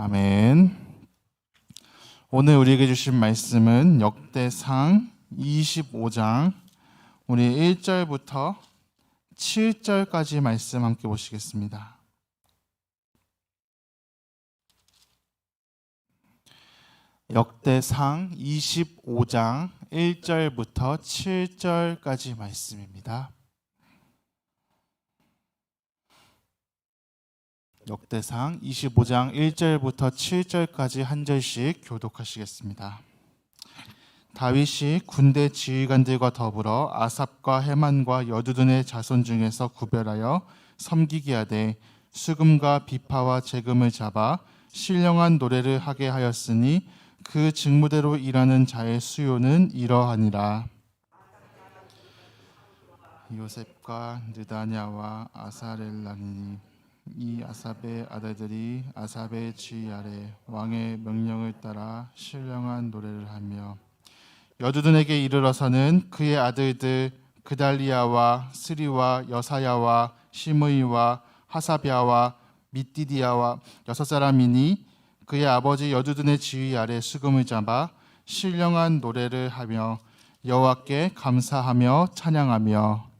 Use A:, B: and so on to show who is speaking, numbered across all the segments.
A: 아멘. 오늘 우리에게 주신 말씀은 역대상 25장 우리 1절부터 7절까지 말씀 함께 보시겠습니다. 역대상 25장 1절부터 7절까지 말씀입니다. 역대상 25장 1절부터 7절까지 한 절씩 교독하시겠습니다. 다윗이 군대 지휘관들과 더불어 아삽과 헤만과 여두둔의 자손 중에서 구별하여 섬기게 하되 수금과 비파와 재금을 잡아 신령한 노래를 하게 하였으니 그 직무대로 일하는 자의 수요는 이러하니라. 요셉과 느다냐와 아사렐라니 이 아삽의 아들들이 아삽의 지휘 아래 왕의 명령을 따라 신령한 노래를 하며 여두둔에게 이르러서는 그의 아들들 그달리야와 스리와 여사야와 시므이와 하사비아와 미디디야와 6사람이니 그의 아버지 여두둔의 지휘 아래 수금을 잡아 신령한 노래를 하며 여호와께 감사하며 찬양하며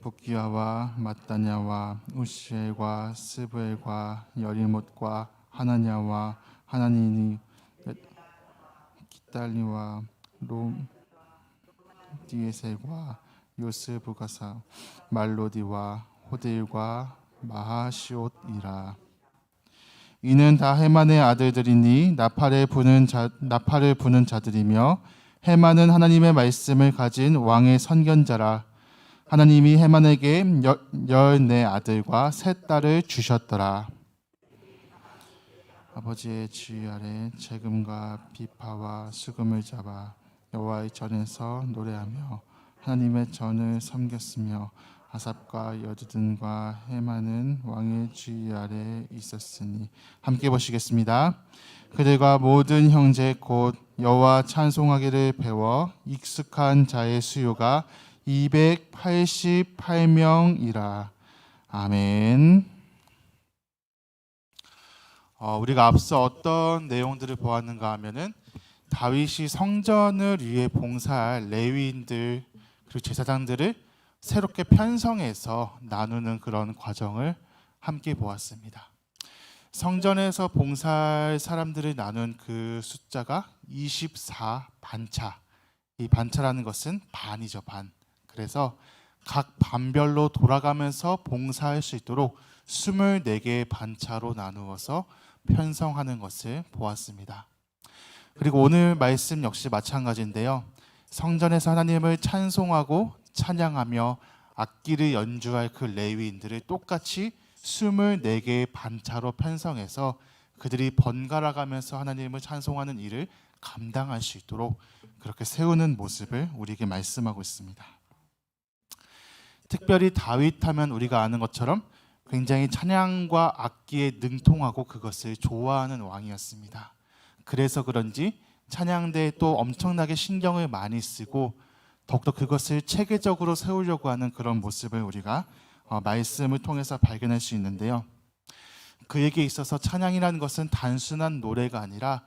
A: 복기야와 마따냐와 우시엘과 스브엘과 여리못과 하나냐와 하나니니 기달리와 롬디에셀과 요스부가사 말로디와 호딜과 마하시옷이라. 이는 다 헤만의 아들들이니 나팔을 부는 자들이며 헤만은 하나님의 말씀을 가진 왕의 선견자라. 하나님이 헤만에게 14 아들과 3 딸을 주셨더라. 아버지의 지휘 아래 재금과 비파와 수금을 잡아 여호와의 전에서 노래하며 하나님의 전을 섬겼으며 아삽과 여두둔과 헤만은 왕의 지휘 아래 있었으니. 함께 보시겠습니다. 그들과 모든 형제 곧 여호와 찬송하기를 배워 익숙한 자의 수요가 288명이라. 아멘. 우리가 앞서 어떤 내용들을 보았는가 하면은 다윗이 성전을 위해 봉사할 레위인들 그리고 제사장들을 새롭게 편성해서 나누는 그런 과정을 함께 보았습니다. 성전에서 봉사할 사람들을 나눈 그 숫자가 24반차. 이 반차라는 것은 반이죠, 반. 그래서 각 반별로 돌아가면서 봉사할 수 있도록 24개의 반차로 나누어서 편성하는 것을 보았습니다. 그리고 오늘 말씀 역시 마찬가지인데요. 성전에서 하나님을 찬송하고 찬양하며 악기를 연주할 그 레위인들을 똑같이 24개의 반차로 편성해서 그들이 번갈아 가면서 하나님을 찬송하는 일을 감당할 수 있도록 그렇게 세우는 모습을 우리에게 말씀하고 있습니다. 특별히 다윗 하면 우리가 아는 것처럼 굉장히 찬양과 악기에 능통하고 그것을 좋아하는 왕이었습니다. 그래서 그런지 찬양대에 또 엄청나게 신경을 많이 쓰고 더욱더 그것을 체계적으로 세우려고 하는 그런 모습을 우리가 말씀을 통해서 발견할 수 있는데요. 그에게 있어서 찬양이라는 것은 단순한 노래가 아니라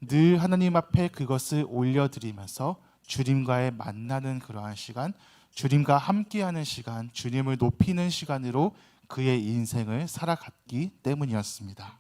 A: 늘 하나님 앞에 그것을 올려드리면서 주님과의 만나는 그러한 시간, 주님과 함께하는 시간, 주님을 높이는 시간으로 그의 인생을 살아갔기 때문이었습니다.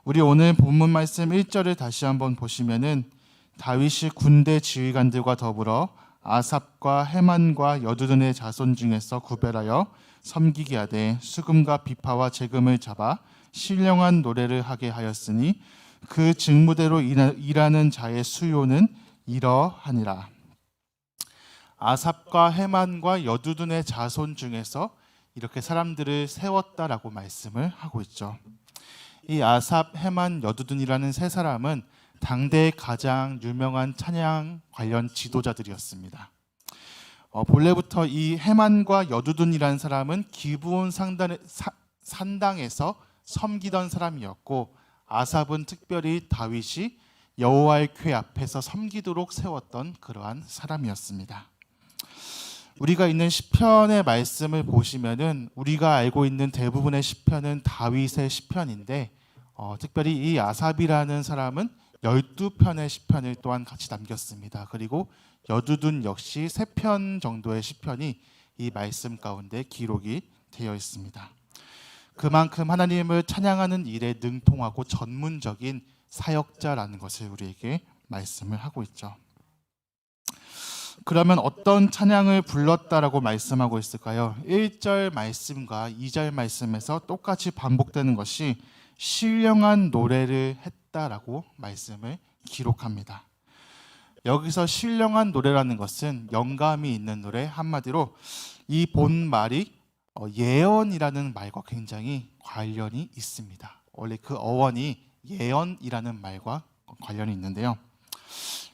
A: 우리 오늘 본문 말씀 1절을 다시 한번 보시면은 다윗이 군대 지휘관들과 더불어 아삽과 헤만과 여두둔의 자손 중에서 구별하여 섬기게 하되 수금과 비파와 재금을 잡아 신령한 노래를 하게 하였으니 그 직무대로 일하는 자의 수요는 이러하니라. 아삽과 헤만과 여두둔의 자손 중에서 이렇게 사람들을 세웠다라고 말씀을 하고 있죠. 이 아삽, 헤만, 여두둔이라는 3사람은 당대의 가장 유명한 찬양 관련 지도자들이었습니다. 본래부터 이 헤만과 여두둔이라는 사람은 기브온 산당에서 섬기던 사람이었고 아삽은 특별히 다윗이 여호와의 궤 앞에서 섬기도록 세웠던 그러한 사람이었습니다. 우리가 있는 시편의 말씀을 보시면은 우리가 알고 있는 대부분의 시편은 다윗의 시편인데 특별히 이 아삽이라는 사람은 12편의 시편을 또한 같이 남겼습니다. 그리고 여두둔 역시 3편 정도의 시편이 이 말씀 가운데 기록이 되어 있습니다. 그만큼 하나님을 찬양하는 일에 능통하고 전문적인 사역자라는 것을 우리에게 말씀을 하고 있죠. 그러면 어떤 찬양을 불렀다라고 말씀하고 있을까요? 1절 말씀과 2절 말씀에서 똑같이 반복되는 것이 신령한 노래를 했다라고 말씀을 기록합니다. 여기서 신령한 노래라는 것은 영감이 있는 노래, 한마디로 이 본말이 예언이라는 말과 굉장히 관련이 있습니다. 원래 그 어원이 예언이라는 말과 관련이 있는데요.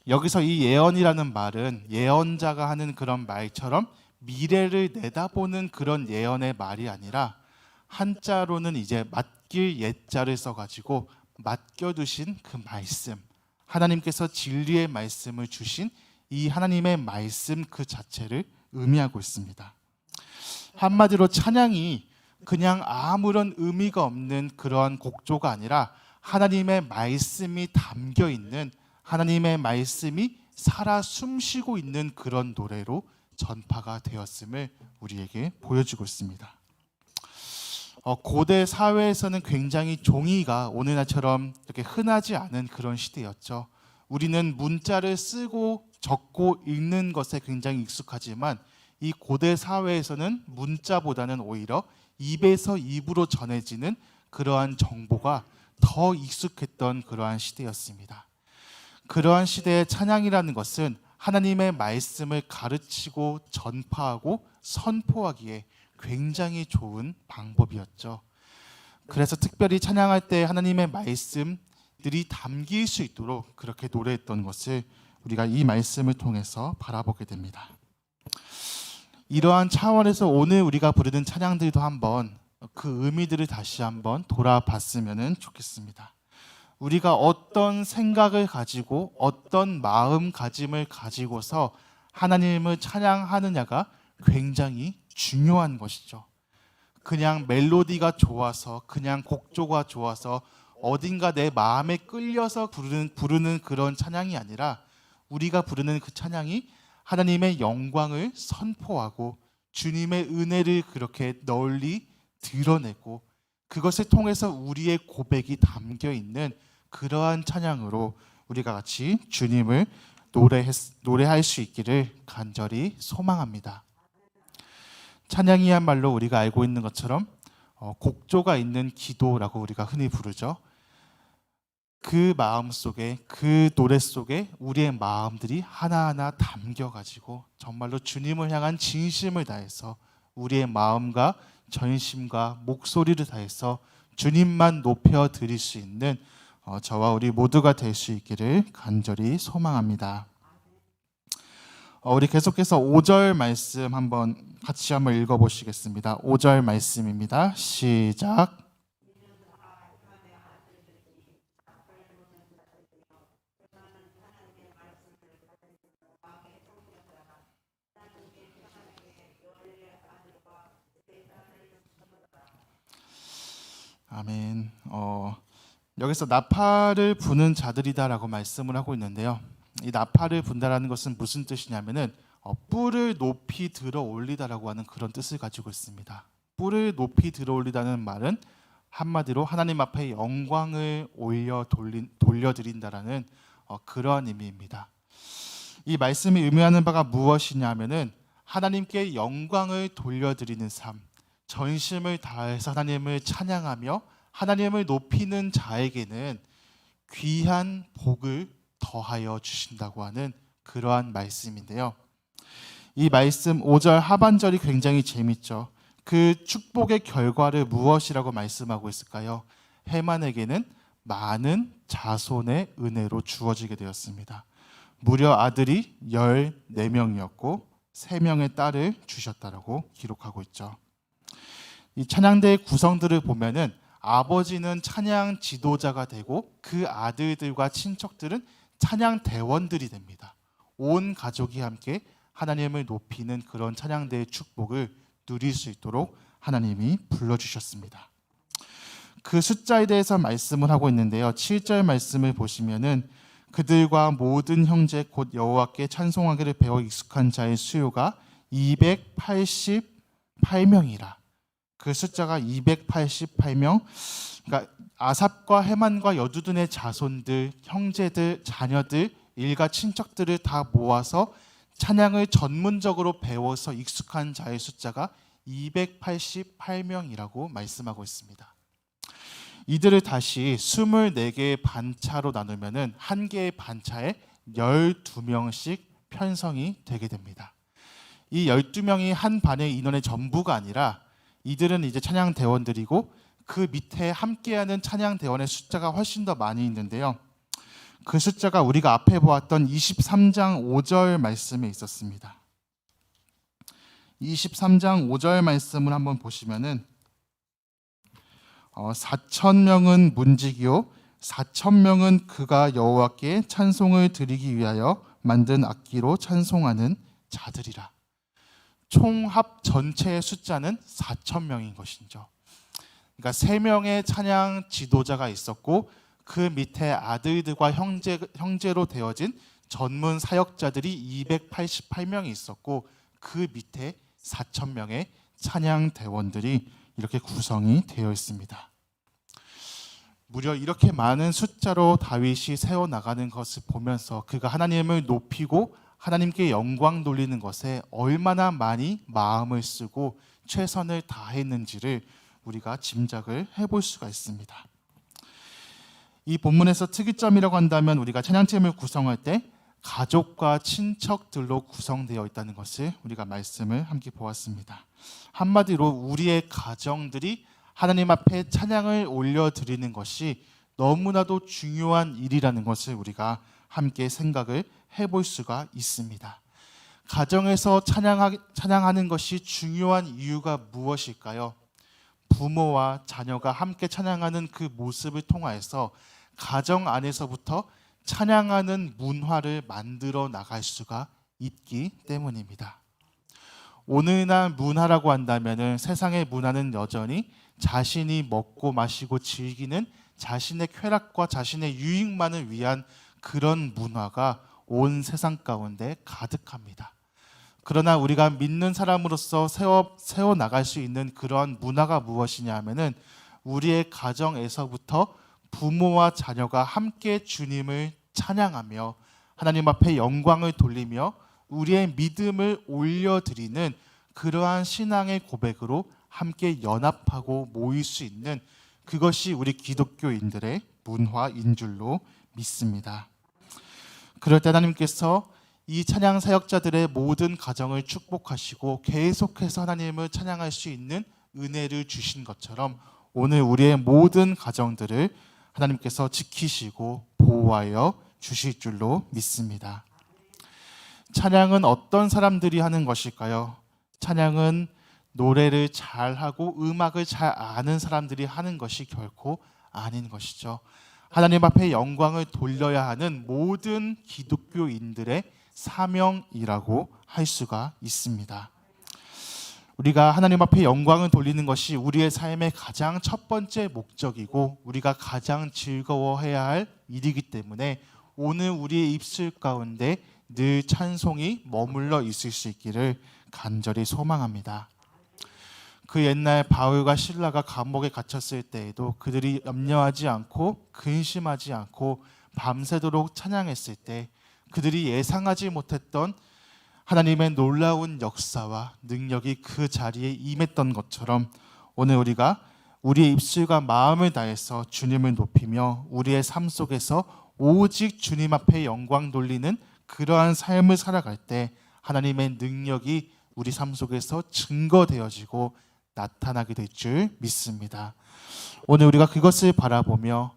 A: 여기서 이 예언이라는 말은 예언자가 하는 그런 말처럼 미래를 내다보는 그런 예언의 말이 아니라 한자로는 이제 맡길 예자를 써가지고 맡겨두신 그 말씀, 하나님께서 진리의 말씀을 주신 이 하나님의 말씀 그 자체를 의미하고 있습니다. 한마디로 찬양이 그냥 아무런 의미가 없는 그러한 곡조가 아니라 하나님의 말씀이 담겨 있는, 하나님의 말씀이 살아 숨쉬고 있는 그런 노래로 전파가 되었음을 우리에게 보여주고 있습니다. 고대 사회에서는 굉장히 종이가 오늘날처럼 이렇게 흔하지 않은 그런 시대였죠. 우리는 문자를 쓰고 적고 읽는 것에 굉장히 익숙하지만 이 고대 사회에서는 문자보다는 오히려 입에서 입으로 전해지는 그러한 정보가 더 익숙했던 그러한 시대였습니다. 그러한 시대의 찬양이라는 것은 하나님의 말씀을 가르치고 전파하고 선포하기에 굉장히 좋은 방법이었죠. 그래서 특별히 찬양할 때 하나님의 말씀들이 담길 수 있도록 그렇게 노래했던 것을 우리가 이 말씀을 통해서 바라보게 됩니다. 이러한 차원에서 오늘 우리가 부르는 찬양들도 한번 그 의미들을 다시 한번 돌아봤으면 좋겠습니다. 우리가 어떤 생각을 가지고 어떤 마음가짐을 가지고서 하나님을 찬양하느냐가 굉장히 중요한 것이죠. 그냥 멜로디가 좋아서, 그냥 곡조가 좋아서 어딘가 내 마음에 끌려서 부르는 그런 찬양이 아니라 우리가 부르는 그 찬양이 하나님의 영광을 선포하고 주님의 은혜를 그렇게 널리 드러내고 그것을 통해서 우리의 고백이 담겨 있는 그러한 찬양으로 우리가 같이 주님을 노래할 수 있기를 간절히 소망합니다. 찬양이야말로 우리가 알고 있는 것처럼 곡조가 있는 기도라고 우리가 흔히 부르죠. 그 마음 속에, 그 노래 속에 우리의 마음들이 하나하나 담겨가지고 정말로 주님을 향한 진심을 다해서 우리의 마음과 전심과 목소리를 다해서 주님만 높여드릴 수 있는 저와 우리 모두가 될 수 있기를 간절히 소망합니다. 우리 계속해서 5절 말씀 같이 한번 읽어보시겠습니다. 5절 말씀입니다. 시작. 아멘. 여기서 나팔을 부는 자들이다라고 말씀을 하고 있는데요. 이 나팔을 분다라는 것은 무슨 뜻이냐면은 뿔을 높이 들어 올리다라고 하는 그런 뜻을 가지고 있습니다. 뿔을 높이 들어 올리다는 말은 한마디로 하나님 앞에 영광을 돌려드린다라는 그러한 의미입니다. 이 말씀이 의미하는 바가 무엇이냐면은 하나님께 영광을 돌려드리는 삶, 전심을 다해서 하나님을 찬양하며 하나님을 높이는 자에게는 귀한 복을 더하여 주신다고 하는 그러한 말씀인데요. 이 말씀 5절 하반절이 굉장히 재밌죠. 그 축복의 결과를 무엇이라고 말씀하고 있을까요? 해만에게는 많은 자손의 은혜로 주어지게 되었습니다. 무려 아들이 14명이었고 3명의 딸을 주셨다라고 기록하고 있죠. 이 찬양대의 구성들을 보면은 아버지는 찬양 지도자가 되고 그 아들들과 친척들은 찬양 대원들이 됩니다. 온 가족이 함께 하나님을 높이는 그런 찬양대의 축복을 누릴 수 있도록 하나님이 불러주셨습니다. 그 숫자에 대해서 말씀을 하고 있는데요. 7절 말씀을 보시면은 그들과 모든 형제 곧 여호와께 찬송하기를 배워 익숙한 자의 수요가 288명이라. 그 숫자가 288명. 그러니까 아삽과 헤만과 여두둔의 자손들, 형제들, 자녀들, 일가 친척들을 다 모아서 찬양을 전문적으로 배워서 익숙한 자의 숫자가 288명이라고 말씀하고 있습니다. 이들을 다시 24개의 반차로 나누면은 한 개의 반차에 12명씩 편성이 되게 됩니다. 이 12명이 한 반의 인원의 전부가 아니라 이들은 이제 찬양 대원들이고 그 밑에 함께하는 찬양 대원의 숫자가 훨씬 더 많이 있는데요. 그 숫자가 우리가 앞에 보았던 23장 5절 말씀에 있었습니다. 23장 5절 말씀을 한번 보시면은 4,000명은 문지기요 4,000명은 그가 여호와께 찬송을 드리기 위하여 만든 악기로 찬송하는 자들이라. 총합 전체의 숫자는 4,000명인 것이죠. 그러니까 3명의 찬양 지도자가 있었고 그 밑에 아들들과 형제로 되어진 전문 사역자들이 288명이 있었고 그 밑에 4,000명의 찬양 대원들이 이렇게 구성이 되어 있습니다. 무려 이렇게 많은 숫자로 다윗이 세워나가는 것을 보면서 그가 하나님을 높이고 하나님께 영광 돌리는 것에 얼마나 많이 마음을 쓰고 최선을 다했는지를 우리가 짐작을 해볼 수가 있습니다. 이 본문에서 특이점이라고 한다면 우리가 찬양팀을 구성할 때 가족과 친척들로 구성되어 있다는 것을 우리가 말씀을 함께 보았습니다. 한마디로 우리의 가정들이 하나님 앞에 찬양을 올려드리는 것이 너무나도 중요한 일이라는 것을 우리가 함께 생각을 해볼 수가 있습니다. 가정에서 찬양하는 것이 중요한 이유가 무엇일까요? 부모와 자녀가 함께 찬양하는 그 모습을 통하여서 가정 안에서부터 찬양하는 문화를 만들어 나갈 수가 있기 때문입니다. 오늘날 문화라고 한다면 세상의 문화는 여전히 자신이 먹고 마시고 즐기는 자신의 쾌락과 자신의 유익만을 위한 그런 문화가 온 세상 가운데 가득합니다. 그러나 우리가 믿는 사람으로서 세워 나갈 수 있는 그런 문화가 무엇이냐 하면은 우리의 가정에서부터 부모와 자녀가 함께 주님을 찬양하며 하나님 앞에 영광을 돌리며 우리의 믿음을 올려드리는 그러한 신앙의 고백으로 함께 연합하고 모일 수 있는 그것이 우리 기독교인들의 문화인 줄로 믿습니다. 그럴 때 하나님께서 이 찬양 사역자들의 모든 가정을 축복하시고 계속해서 하나님을 찬양할 수 있는 은혜를 주신 것처럼 오늘 우리의 모든 가정들을 하나님께서 지키시고 보호하여 주실 줄로 믿습니다. 찬양은 어떤 사람들이 하는 것일까요? 찬양은 노래를 잘하고 음악을 잘 아는 사람들이 하는 것이 결코 아닌 것이죠. 하나님 앞에 영광을 돌려야 하는 모든 기독교인들의 사명이라고 할 수가 있습니다. 우리가 하나님 앞에 영광을 돌리는 것이 우리의 삶의 가장 첫 번째 목적이고 우리가 가장 즐거워해야 할 일이기 때문에 오늘 우리의 입술 가운데 늘 찬송이 머물러 있을 수 있기를 간절히 소망합니다. 그 옛날 바울과 실라가 감옥에 갇혔을 때에도 그들이 염려하지 않고 근심하지 않고 밤새도록 찬양했을 때 그들이 예상하지 못했던 하나님의 놀라운 역사와 능력이 그 자리에 임했던 것처럼 오늘 우리가 우리의 입술과 마음을 다해서 주님을 높이며 우리의 삶 속에서 오직 주님 앞에 영광 돌리는 그러한 삶을 살아갈 때 하나님의 능력이 우리 삶 속에서 증거되어지고 나타나게 될 줄 믿습니다. 오늘 우리가 그것을 바라보며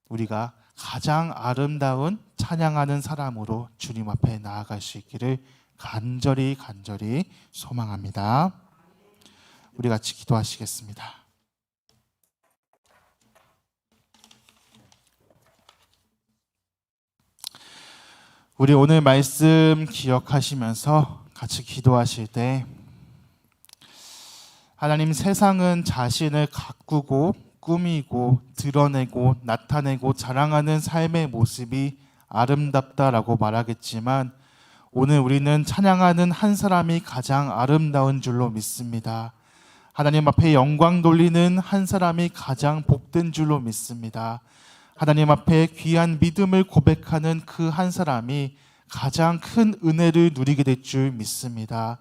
A: 우리가 가장 아름다운 찬양하는 사람으로 주님 앞에 나아갈 수 있기를 간절히 소망합니다. 우리 같이 기도하시겠습니다. 우리 오늘 말씀 기억하시면서 같이 기도하실 때 하나님, 세상은 자신을 가꾸고 꾸미고 드러내고 나타내고 자랑하는 삶의 모습이 아름답다라고 말하겠지만 오늘 우리는 찬양하는 한 사람이 가장 아름다운 줄로 믿습니다. 하나님 앞에 영광 돌리는 한 사람이 가장 복된 줄로 믿습니다. 하나님 앞에 귀한 믿음을 고백하는 그 한 사람이 가장 큰 은혜를 누리게 될 줄 믿습니다.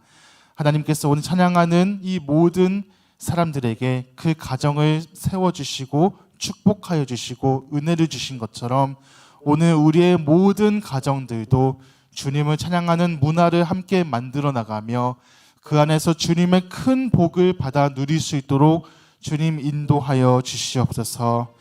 A: 하나님께서 오늘 찬양하는 이 모든 사람들에게 그 가정을 세워주시고 축복하여 주시고 은혜를 주신 것처럼 오늘 우리의 모든 가정들도 주님을 찬양하는 문화를 함께 만들어 나가며 그 안에서 주님의 큰 복을 받아 누릴 수 있도록 주님 인도하여 주시옵소서.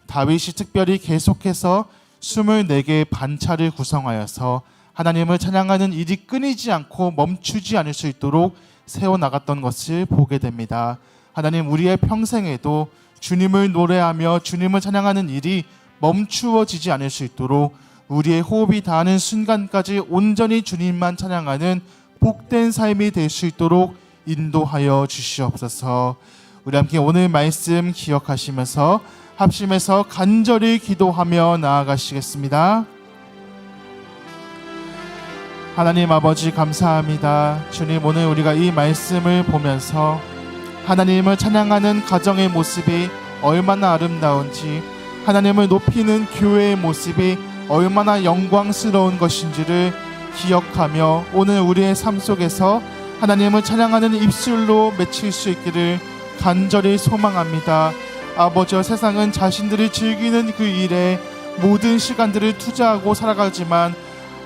A: 다윗이 특별히 계속해서 24개의 반차를 구성하여서 하나님을 찬양하는 일이 끊이지 않고 멈추지 않을 수 있도록 세워나갔던 것을 보게 됩니다. 하나님, 우리의 평생에도 주님을 노래하며 주님을 찬양하는 일이 멈추어지지 않을 수 있도록 우리의 호흡이 닿는 순간까지 온전히 주님만 찬양하는 복된 삶이 될 수 있도록 인도하여 주시옵소서. 우리 함께 오늘 말씀 기억하시면서 합심해서 간절히 기도하며 나아가시겠습니다. 하나님 아버지, 감사합니다. 주님, 오늘 우리가 이 말씀을 보면서 하나님을 찬양하는 가정의 모습이 얼마나 아름다운지, 하나님을 높이는 교회의 모습이 얼마나 영광스러운 것인지를 기억하며 오늘 우리의 삶 속에서 하나님을 찬양하는 입술로 맺힐 수 있기를 간절히 소망합니다. 아버지, 세상은 자신들이 즐기는 그 일에 모든 시간들을 투자하고 살아가지만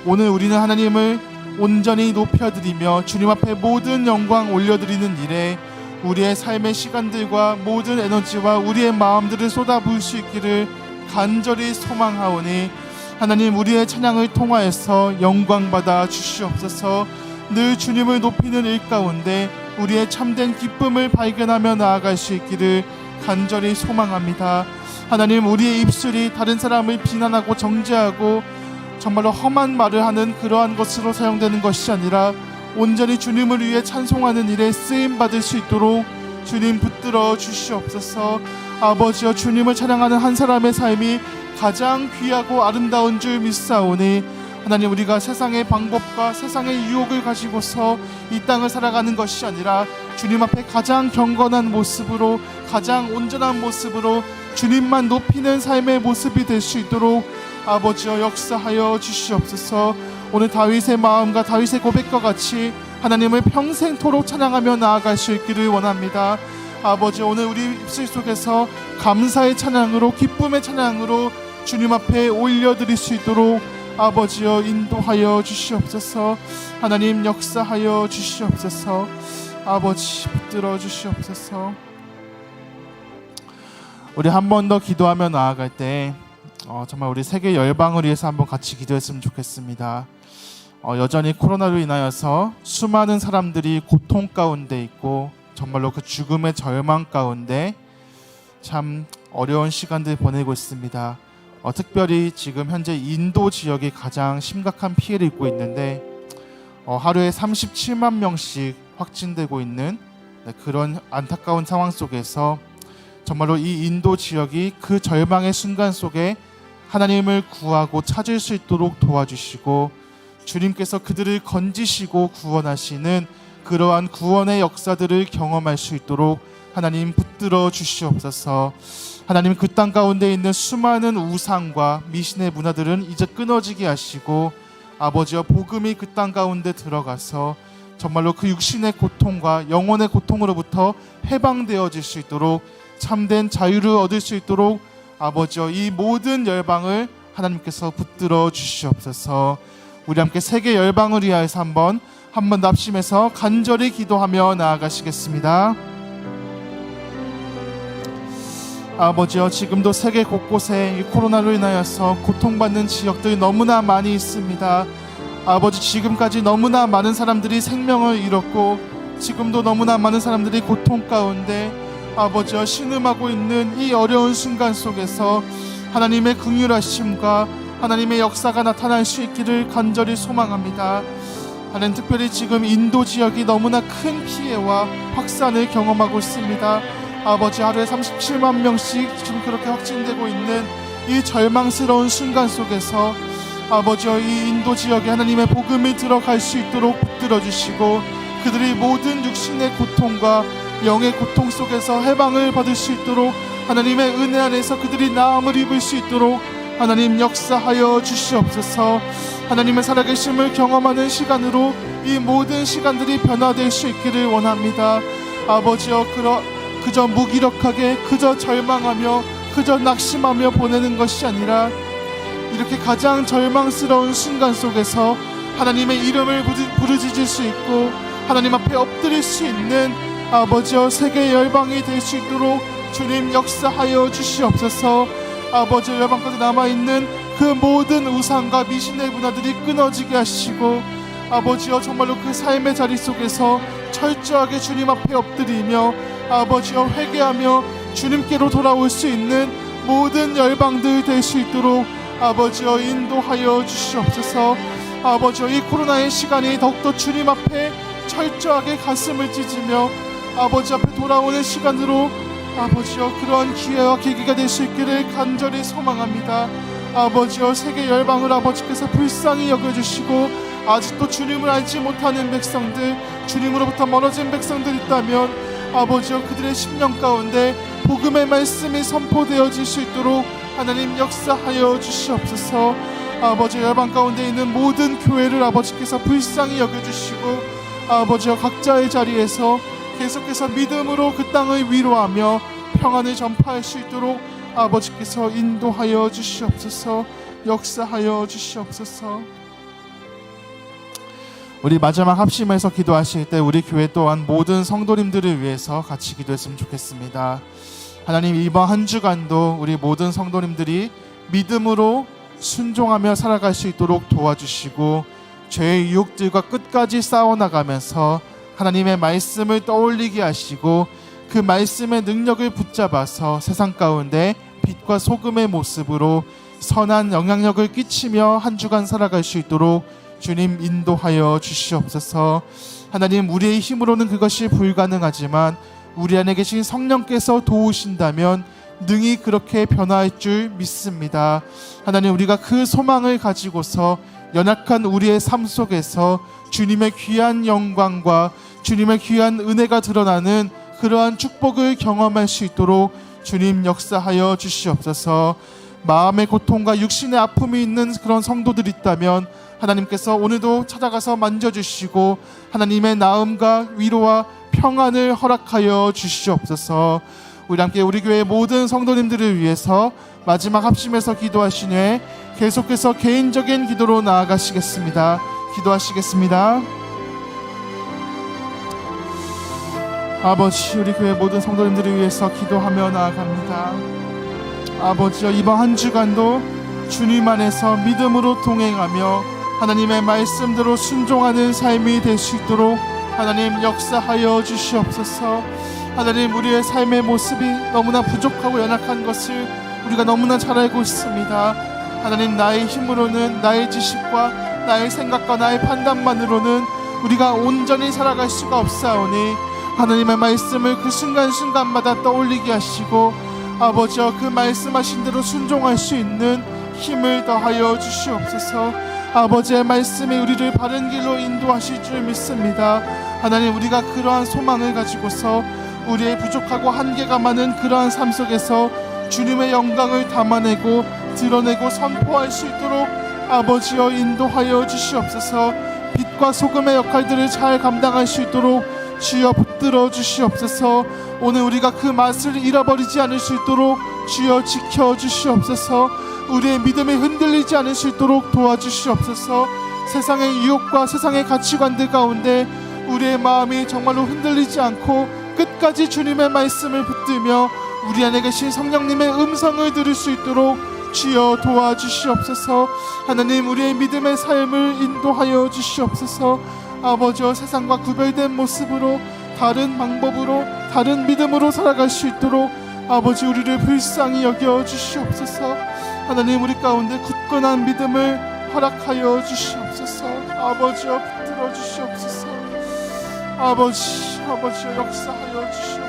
A: 오늘 우리는 하나님을 온전히 높여드리며 주님 앞에 모든 영광 올려드리는 일에 우리의 삶의 시간들과 모든 에너지와 우리의 마음들을 쏟아부을 수 있기를 간절히 소망하오니 하나님, 우리의 찬양을 통하여서 영광받아 주시옵소서. 늘 주님을 높이는 일 가운데 우리의 참된 기쁨을 발견하며 나아갈 수 있기를 간절히 소망합니다. 하나님, 우리의 입술이 다른 사람을 비난하고 정죄하고 정말로 험한 말을 하는 그러한 것으로 사용되는 것이 아니라 온전히 주님을 위해 찬송하는 일에 쓰임받을 수 있도록 주님 붙들어 주시옵소서. 아버지여, 주님을 찬양하는 한 사람의 삶이 가장 귀하고 아름다운 줄 믿사오니 하나님, 우리가 세상의 방법과 세상의 유혹을 가지고서 이 땅을 살아가는 것이 아니라 주님 앞에 가장 경건한 모습으로, 가장 온전한 모습으로 주님만 높이는 삶의 모습이 될 수 있도록 아버지여 역사하여 주시옵소서. 오늘 다윗의 마음과 다윗의 고백과 같이 하나님을 평생토록 찬양하며 나아갈 수 있기를 원합니다. 아버지, 오늘 우리 입술 속에서 감사의 찬양으로, 기쁨의 찬양으로 주님 앞에 올려드릴 수 있도록 아버지여 인도하여 주시옵소서. 하나님, 역사하여 주시옵소서. 아버지, 붙들어 주시옵소서. 우리 한 번 더 기도하며 나아갈 때 정말 우리 세계 열방을 위해서 한번 같이 기도했으면 좋겠습니다. 여전히 코로나로 인하여서 수많은 사람들이 고통 가운데 있고 정말로 그 죽음의 절망 가운데 참 어려운 시간들 보내고 있습니다. 특별히 지금 현재 인도 지역이 가장 심각한 피해를 입고 있는데 하루에 37만 명씩 확진되고 있는 그런 안타까운 상황 속에서 정말로 이 인도 지역이 그 절망의 순간 속에 하나님을 구하고 찾을 수 있도록 도와주시고 주님께서 그들을 건지시고 구원하시는 그러한 구원의 역사들을 경험할 수 있도록 하나님 붙들어 주시옵소서. 하나님, 그 땅 가운데 있는 수많은 우상과 미신의 문화들은 이제 끊어지게 하시고 아버지여, 복음이 그 땅 가운데 들어가서 정말로 그 육신의 고통과 영혼의 고통으로부터 해방되어질 수 있도록 참된 자유를 얻을 수 있도록 아버지여, 이 모든 열방을 하나님께서 붙들어 주시옵소서. 우리 함께 세계 열방을 위하여서 한번 납심해서 간절히 기도하며 나아가시겠습니다. 아버지여, 지금도 세계 곳곳에 이 코로나로 인하여서 고통받는 지역들이 너무나 많이 있습니다. 아버지, 지금까지 너무나 많은 사람들이 생명을 잃었고 지금도 너무나 많은 사람들이 고통 가운데 아버지여 신음하고 있는 이 어려운 순간 속에서 하나님의 긍휼하심과 하나님의 역사가 나타날 수 있기를 간절히 소망합니다. 하나님, 특별히 지금 인도 지역이 너무나 큰 피해와 확산을 경험하고 있습니다. 아버지, 하루에 37만 명씩 지금 그렇게 확진되고 있는 이 절망스러운 순간 속에서 아버지여, 이 인도 지역에 하나님의 복음이 들어갈 수 있도록 붙들어 주시고 그들이 모든 육신의 고통과 영의 고통 속에서 해방을 받을 수 있도록 하나님의 은혜 안에서 그들이 나음을 입을 수 있도록 하나님 역사하여 주시옵소서. 하나님의 살아계심을 경험하는 시간으로 이 모든 시간들이 변화될 수 있기를 원합니다. 아버지여, 그저 무기력하게, 그저 절망하며, 그저 낙심하며 보내는 것이 아니라 이렇게 가장 절망스러운 순간 속에서 하나님의 이름을 부르짖을 수 있고 하나님 앞에 엎드릴 수 있는 아버지여, 세계 열방이 될 수 있도록 주님 역사하여 주시옵소서. 아버지여, 열방까지 남아있는 그 모든 우상과 미신의 문화들이 끊어지게 하시고 아버지여, 정말로 그 삶의 자리 속에서 철저하게 주님 앞에 엎드리며 아버지여, 회개하며 주님께로 돌아올 수 있는 모든 열방들 될 수 있도록 아버지여 인도하여 주시옵소서. 아버지여, 이 코로나의 시간이 더욱더 주님 앞에 철저하게 가슴을 찢으며 아버지 앞에 돌아오는 시간으로 아버지여, 그러한 기회와 계기가 될 수 있기를 간절히 소망합니다. 아버지여, 세계 열방을 아버지께서 불쌍히 여겨주시고 아직도 주님을 알지 못하는 백성들, 주님으로부터 멀어진 백성들 있다면 아버지여, 그들의 심령 가운데 복음의 말씀이 선포되어질 수 있도록 하나님 역사하여 주시옵소서. 아버지, 열방 가운데 있는 모든 교회를 아버지께서 불쌍히 여겨주시고 아버지여, 각자의 자리에서 계속해서 믿음으로 그 땅을 위로하며 평안을 전파할 수 있도록 아버지께서 인도하여 주시옵소서. 역사하여 주시옵소서. 우리 마지막 합심해서 기도하실 때 우리 교회 또한 모든 성도님들을 위해서 같이 기도했으면 좋겠습니다. 하나님, 이번 한 주간도 우리 모든 성도님들이 믿음으로 순종하며 살아갈 수 있도록 도와주시고 죄의 유혹들과 끝까지 싸워나가면서 하나님의 말씀을 떠올리게 하시고 그 말씀의 능력을 붙잡아서 세상 가운데 빛과 소금의 모습으로 선한 영향력을 끼치며 한 주간 살아갈 수 있도록 주님 인도하여 주시옵소서. 하나님, 우리의 힘으로는 그것이 불가능하지만 우리 안에 계신 성령께서 도우신다면 능히 그렇게 변화할 줄 믿습니다. 하나님, 우리가 그 소망을 가지고서 연약한 우리의 삶 속에서 주님의 귀한 영광과 주님의 귀한 은혜가 드러나는 그러한 축복을 경험할 수 있도록 주님 역사하여 주시옵소서. 마음의 고통과 육신의 아픔이 있는 그런 성도들이 있다면 하나님께서 오늘도 찾아가서 만져주시고 하나님의 나음과 위로와 평안을 허락하여 주시옵소서. 우리 함께 우리 교회 모든 성도님들을 위해서 마지막 합심해서 기도하신 후에 계속해서 개인적인 기도로 나아가시겠습니다. 기도하시겠습니다. 아버지, 우리 교회 모든 성도님들을 위해서 기도하며 나아갑니다. 아버지여, 이번 한 주간도 주님 안에서 믿음으로 동행하며 하나님의 말씀대로 순종하는 삶이 될 수 있도록 하나님 역사하여 주시옵소서. 하나님, 우리의 삶의 모습이 너무나 부족하고 연약한 것을 우리가 너무나 잘 알고 있습니다. 하나님, 나의 힘으로는, 나의 지식과 나의 생각과 나의 판단만으로는 우리가 온전히 살아갈 수가 없사오니 하나님의 말씀을 그 순간순간마다 떠올리게 하시고 아버지여, 그 말씀하신 대로 순종할 수 있는 힘을 더하여 주시옵소서. 아버지의 말씀이 우리를 바른 길로 인도하실 줄 믿습니다. 하나님, 우리가 그러한 소망을 가지고서 우리의 부족하고 한계가 많은 그러한 삶 속에서 주님의 영광을 담아내고 드러내고 선포할 수 있도록 아버지여 인도하여 주시옵소서. 빛과 소금의 역할들을 잘 감당할 수 있도록 주여 붙들어 주시옵소서. 오늘 우리가 그 맛을 잃어버리지 않을 수 있도록 주여 지켜 주시옵소서. 우리의 믿음이 흔들리지 않을 수 있도록 도와주시옵소서. 세상의 유혹과 세상의 가치관들 가운데 우리의 마음이 정말로 흔들리지 않고 끝까지 주님의 말씀을 붙들며 우리 안에 계신 성령님의 음성을 들을 수 있도록 주여 도와주시옵소서. 하나님, 우리의 믿음의 삶을 인도하여 주시옵소서. 아버지여, 세상과 구별된 모습으로 다른 방법으로 다른 믿음으로 살아갈 수 있도록 아버지 우리를 불쌍히 여겨 주시옵소서. 하나님, 우리 가운데 굳건한 믿음을 허락하여 주시옵소서. 아버지여, 이루어 주시옵소서. 아버지, 아버지여 역사하여 주시옵소서.